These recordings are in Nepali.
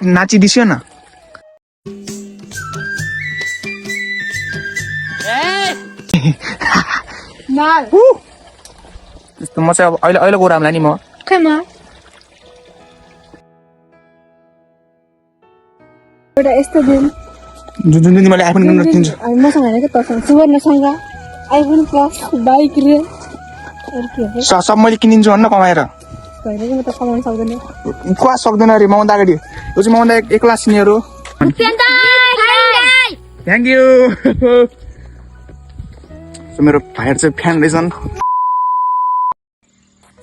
नाचिदिसियो न त्यस्तो म चाहिँ अब अहिले गोरामला नि म यस्तो दिन जुन जुन दिन मैले आइफोन किनेर किन्छु मसँग होइन कि तसँग सुवर्णसँग आइफोन प्लस बाइक रे सब मैले किनिदिन्छु भन्न कमाएर होइन कि म त कमाउन सक्दैन क्वा सक्दैन अरे मभन्दा अगाडि यो चाहिँ मभन्दा एक क्लास सिनियर हो थ्याङ्क यू सो मेरो भाइहरू चाहिँ फ्यान रहेछन्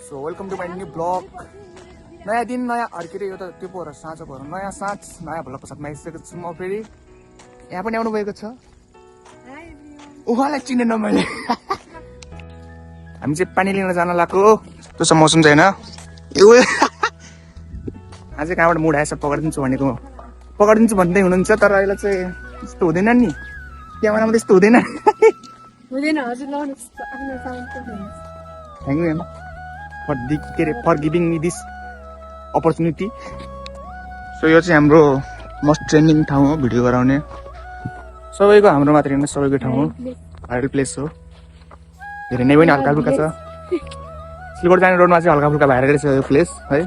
so welcome to my new blog नयाँ दिन नयाँ के यो त त्यो पो साँझ पो नयाँ साँझ नयाँ भ्लगको साथमा आइसकेको छु म फेरि यहाँ पनि आउनु भएको छ उहाँलाई चिनेन मैले हामी चाहिँ पानी लिन जान लाग्यो त्यो छ मौसम चाहिँ होइन अझै कहाँबाट मुड आएछ पकाइदिन्छु भनेको पकाइदिन्छु भन्दै हुनुहुन्छ तर अहिले चाहिँ यस्तो हुँदैन नि क्यामेरामा त्यस्तो हुँदैन thank you for giving me this opportunity so यो चाहिँ हाम्रो मोस्ट ट्रेन्डिङ ठाउँ हो भिडियो गराउने सबैको हाम्रो मात्र होइन सबैको ठाउँ हो भाइरल प्लेस हो धेरै नै पनि हल्का फुल्का छ सिलगढी जाने रोडमा चाहिँ हल्का फुल्का भाइरल छ यो प्लेस है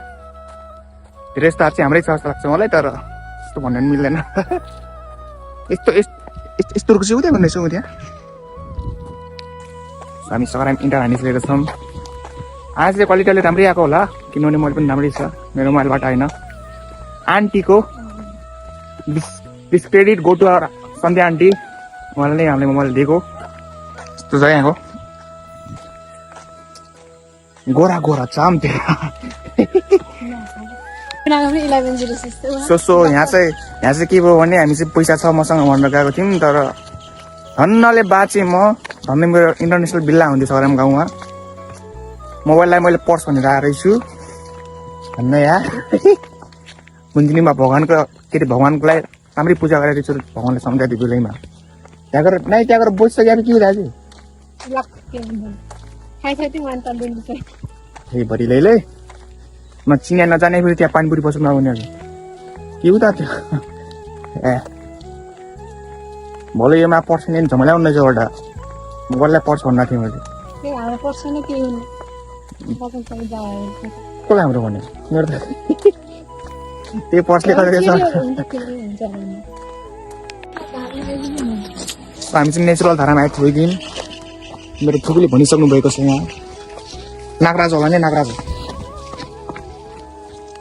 धेरै जस्तो चाहिँ हाम्रै छ जस्तो लाग्छ मलाई तर यस्तो भन्नु पनि मिल्दैन यस्तोहरूको चाहिँ उता भन्दैछु म त्यहाँ हामी सघाराम इन्टर हानिसकेको छौँ आज चाहिँ क्वालिटी अलिक राम्रै आएको होला किनभने मोबाइल पनि राम्रै छ मेरो मोबाइलबाट होइन आन्टीको this credit go to Sandhya aunty उहाँले नै हामीले मोबाइल दिएको यस्तो छ यहाँको गोरा गोरा चाम त्यो सो यहाँ चाहिँ के भयो भने हामी चाहिँ पैसा छ मसँग भनेर गएको थियौँ तर धन्नले बाँचेँ म धन्नै मेरो इन्टरनेसनल बिल्ला हुन्थ्यो सराम गाउँमा मोबाइललाई मैले पर्स भनेर आएको छु धन्न यार कुञ्जिनीमा भगवान्को के अरे भगवान्कोलाई राम्रै पूजा गरेको छु भगवान्लाई सम्झाइदियो बेलैमा त्यहाँ गएर बसिसक्यो अब के हुँदैछ ए भरि लै म चिना नजाने फेरि त्यहाँ पानीपुरी पसौँ नआउने के उता त्यो ए भोलि योमा पर्छ नि झमेला उन्नाइस एउटा मोबाइललाई पर्छ भन्दा थिएँ मैले कसलाई हाम्रो भन्यो मेरो त त्यही पर्सले गर्दा हामी चाहिँ नेचुरल धारामा आएको थियौँ मेरो फुपूले भनिसक्नु भएको छ यहाँ नागराज होला नि नागराज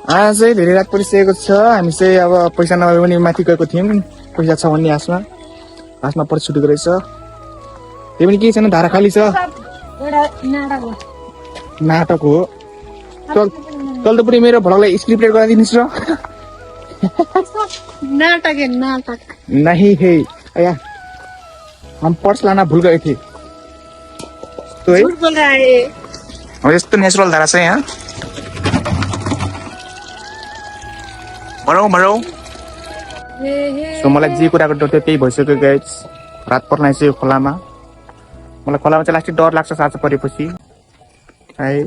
आज चाहिँ धेरै रात परिसकेको छ हामी चाहिँ अब पैसा नभए पनि माथि गएको थियौँ पैसा छ भन्ने आसमा पछि छुटेको रहेछ त्यही पनि केही छैन धारा खाली छ नाटक हो चल त पुरै मेरो भ्लगलाई स्क्रिप्टेड गराइदिनुहोस् र नाटक नहीं है या हम पर्स लाना भूल गए थे तो है अब यस्तो नेचुरल धारा छ यहाँ मरौ सो मलाई जे कुराको डर थियो त्यही भइसक्यो गाइस रात पर्ने चाहिँ खोलामा मलाई खोलामा चाहिँ लास्टै डर लाग्छ साँझ परेपछि है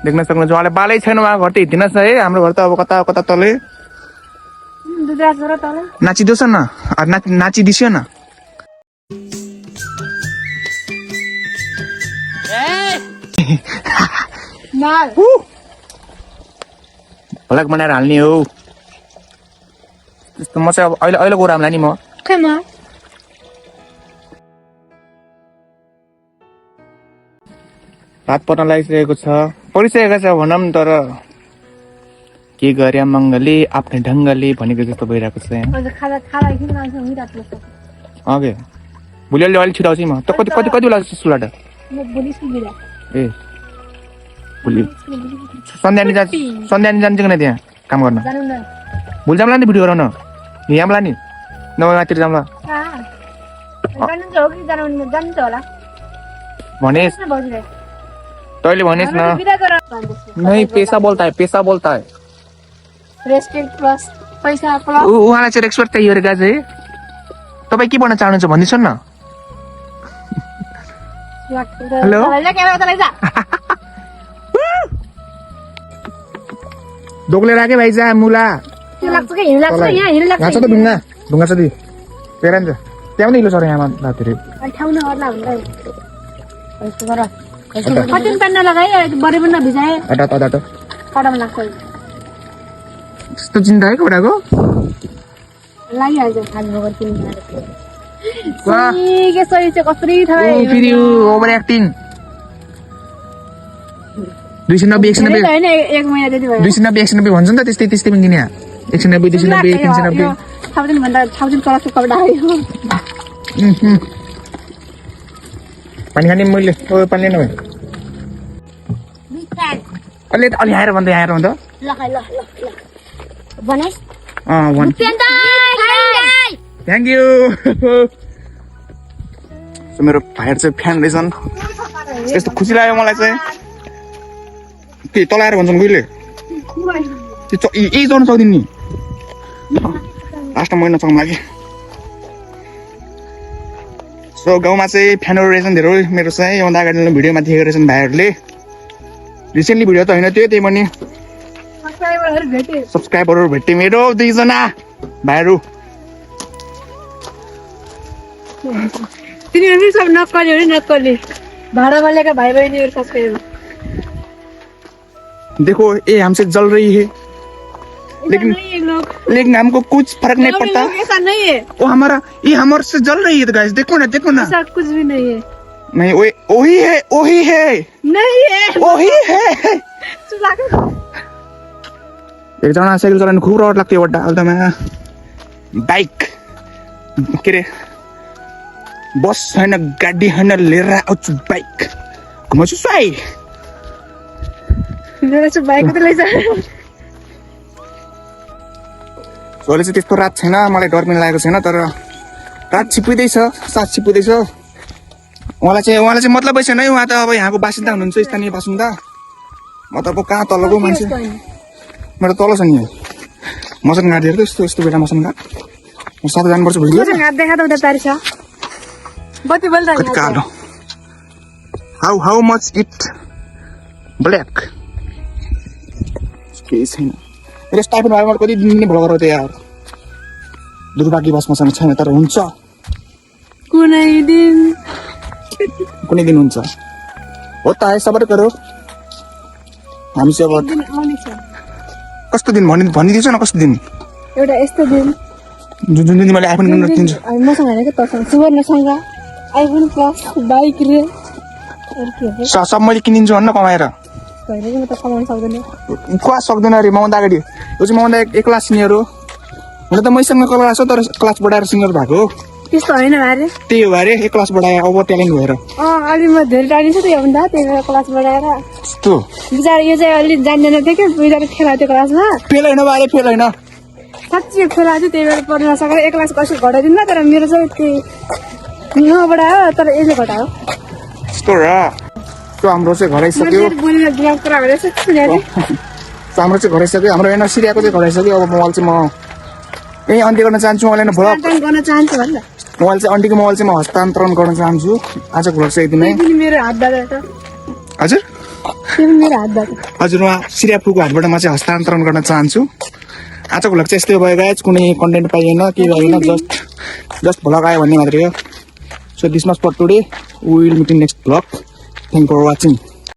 देख्न सक्नुहुन्छ उहाँले बालै छैन उहाँ घर त हिँड्दिनुहोस् है हाम्रो घर त अब कता कता तलै नाचिदियोस् न नाचिदिसियो न भ्लग बनाएर हाल्ने हो त्यस्तो म चाहिँ अब अहिले गोरामला नि म रात पर्न लागिसकेको छ परिसकेको छ भनौँ तर के गरे मङ्गले आफ्नै ढङ्गले भनेको जस्तो भइरहेको छ यहाँ ओके भोलि अलिक छिटो आउँछु म त कति बेला सुलाट ए भोलि सन्ध्यानी जान्छ कि नै त्यहाँ काम गर्न भोलि जाउँला नि भिडियो गराउन यहाँलाई नि नभए मातिर जाउँला भनेस् तैँले भनेस् न नै पैसा बोल्ता है उहाँलाई चाहिँ रेस्पेक्ट चाहियो अरे गाजे तपाईँ के भन्न चाहनुहुन्छ भनिदिनुहोस् न हेलो दोग्लेर आके भाइ जा मुला त्यो लाग्छ कि हिँड लाग्छ यहाँ हिँड लाग्छ यहाँ छ त ढुङ्गा छ दि तेरा नि त्यहाँ पनि हिलो छ र यहाँ रातिहरू ठाउँ नगर्ला हुन्छ यस्तो गर कति पेन लगाए बढी पनि नभिजाए अटा कडामा लाग्छ त्यस्तो चिन्ता है कोडाको लागिहाल्छ खानु नगर किन वाह। के सही चाहिँ कसरी थाहा फेरि ओभर एक्टिङ 290 190 होइन एक महिना त्यति भयो 290 190 भन्छ नि त त्यस्तै त्यस्तै पनि किने 190 290 390 थाउजन्ड भन्दा थाउजन्ड चलाएको कपडा आयो पानी खाने मैले ओ पानी लिनु अलि अलि आएर भन्दै ल ल ल बनाइ भन थ्याङ्क यू मेरो भाइहरू चाहिँ फ्यान रहेछन् यस्तो खुसी लाग्यो मलाई चाहिँ के तलाएर भन्छन् कहिले त्यो यही चढ्न सक्दिन नि लास्टमा महिना चढ्नु लाग्यो सो गाउँमा चाहिँ फ्यानहरू रहेछन् धेरै मेरो चाहिँ योभन्दा अगाडि भिडियोमा देखेको रहेछन् भाइहरूले रिसेन्टली भिडियो त होइन त्यो त्यही पनि सब्सक्राइबरहरू भेटे मेरो 2 जना भाइहरू तिनीहरू सब नक्कली भाडामा लिएका भाइ बहिनीहरू सब्सक्राइबर देखो ये हमसे जल रही है लेकिन हमको कुछ फर्क नहीं पड़ता ऐसा नहीं है वो हमारा ये हमारे से जल रही है तो गाइस देखो ना ऐसा कुछ भी नहीं है नहीं वही है नहीं है वही है एकजना साइकल चलाउनु खुब रहर लाग्थ्यो एउटा अल्टोमा बाइक के अरे बस होइन गाडी होइन लिएर आउँछु बाइक घुमाउँछु स्वाई बाइक त लैजा अहिले चाहिँ त्यस्तो रात छैन मलाई डर पनि लागेको छैन तर रात छिप्पिँदैछ साथ छिप्पिँदैछ उहाँलाई चाहिँ मतलब छैन है उहाँ त अब यहाँको बासिन्दा हुनुहुन्छ स्थानीय बासिन्दा म त अब कहाँ तलको मान्छे मेरो तल छ नि मसँग गाडी हेर्दै यस्तो बेला मसँग म साथै जानुपर्छ भोलि देखा त उता तारी छ बत्ती बल्दा कति कालो हाउ मच इट ब्ल्याक केही छैन मेरो स्टाइफन भाइ मलाई कति दिन भ्लगर हो त्यो यार दुर्भाग्य बस मसँग छैन तर हुन्छ कुनै दिन हुन्छ हो त है सबै गरौ हामी चाहिँ अब कस्तो दिन भनिदिन्छु न कस्तो दिन एउटा यस्तो दिन जुन दिन मैले आइफोन किनेर दिन्छु मसँग होइन क्या तसँग सुवर्णसँग आइफोन प्लस बाइक रे अरू के हो सब मैले किनिदिन्छु भन्न कमाएर भइरहेको म त कमाउन सक्दैन क्लास सक्दैन अरे मभन्दा अगाडि यो चाहिँ मभन्दा एक क्लास सिनियर हो हुन त मैसँग क्लास हो तर क्लास बढाएर सिनियर भएको हो त्यस्तो होइन अरे त्यही हो अरे एक क्लास बढाए ओभर ट्यालेन्ट भएर अलि म धेरै टाढी छ त योभन्दा त्यही भएर क्लास बढाएर यस्तो बिचरा यो चाहिँ अलिक जान्दैन थियो क्या बिचरा खेला त्यो क्लासमा फेल होइन बारे फेल होइन साँच्ची खेला थियो त्यही भएर पढ्न नसकेर एक क्लास कसरी घटाइदिनु तर मेरो चाहिँ त्यही नबढायो तर यसले घटायो यस्तो र त्यो हाम्रो चाहिँ घर आइसक्यो बोलेर दिमाग कुरा गरेर सुनेको हाम्रो चाहिँ घर आइसक्यो हाम्रो होइन सिरियाको चाहिँ घर आइसक्यो अब मोबाइल चाहिँ म यही अन्त्य गर्न चाहन्छु मलाई भ्लग गर्न चाहन्छु भन्दा मोबाइल चाहिँ अन्टीको मोबाइल चाहिँ म हस्तान्तरण गर्न चाहन्छु आजको भ्लग चाहिँ एकदमै मेरो हातबाट हजुर मेरो हातबाट हजुर उहाँ सिरियापुको हातबाट म चाहिँ हस्तान्तरण गर्न चाहन्छु आजको भ्लग चाहिँ यस्तै भयो गाइज कुनै कन्टेन्ट पाइएन के भएन जस्ट भ्लग आयो भन्ने मात्रै हो so this much for today we will meet in next vlog thank for watching